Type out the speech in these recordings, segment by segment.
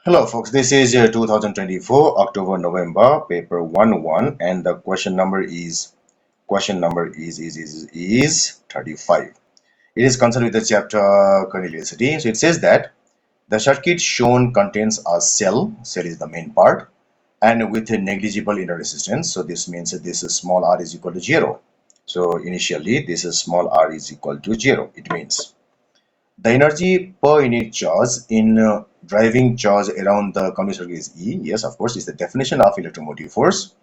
Hello folks, this is 2024 October November paper 1 and the question number is 35. It is concerned with the chapter connectivity. So it says that the circuit shown contains a cell is the main part, and with a negligible inner resistance. So this means that this is small r is equal to 0. So initially this is small r is equal to 0. It means the energy per unit charge in driving charge around the conductor is E. Yes, of course, is the definition of electromotive force.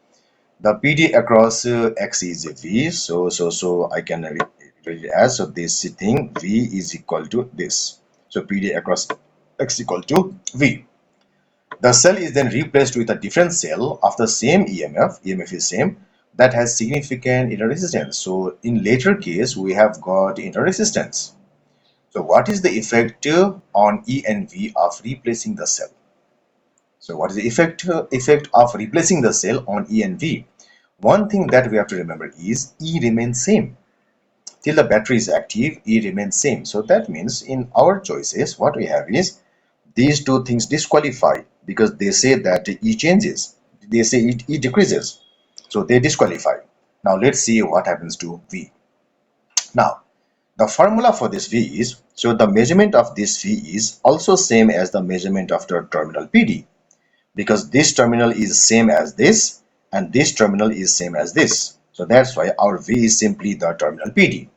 The PD across X is V. So I can read it as, so this thing V is equal to this. So PD across X equal to V. The cell is then replaced with a different cell of the same EMF. EMF is same, that has significant inner resistance. So in later case, we have got inner resistance. So what is the effect on E and V of replacing the cell? So what is the effect of replacing the cell on E and V? One thing that we have to remember is E remains same. Till the battery is active, E remains same. So that means in our choices, what we have is these two things disqualify because they say that E changes. They say E decreases. So they disqualify. Now let's see what happens to V. Now, the formula for this V is, so the measurement of this V is also same as the measurement of the terminal PD, because this terminal is same as this and this terminal is same as this. So that's why our V is simply the terminal PD.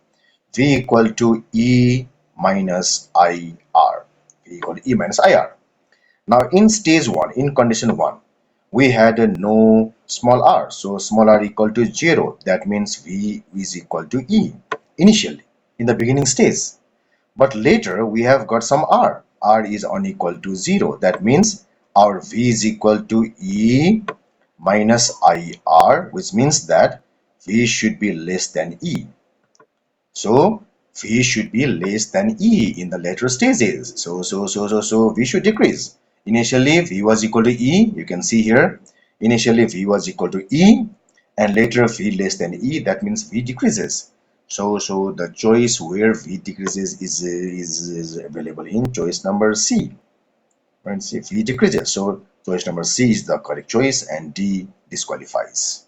V equal to E minus IR. V equal to E minus IR. Now in stage 1, in condition 1, we had no small r. So small r equal to 0. That means V is equal to E initially in the beginning stage. But later we have got some r. R is unequal to 0. That means our V is equal to E minus IR, which means that V should be less than E. So V should be less than E in the later stages. So V should decrease. Initially V was equal to E. You can see here. Initially V was equal to E, and later V less than E. That means V decreases. So the choice where V decreases is available in choice number C. Right? See, V decreases. So choice number C is the correct choice, and D disqualifies.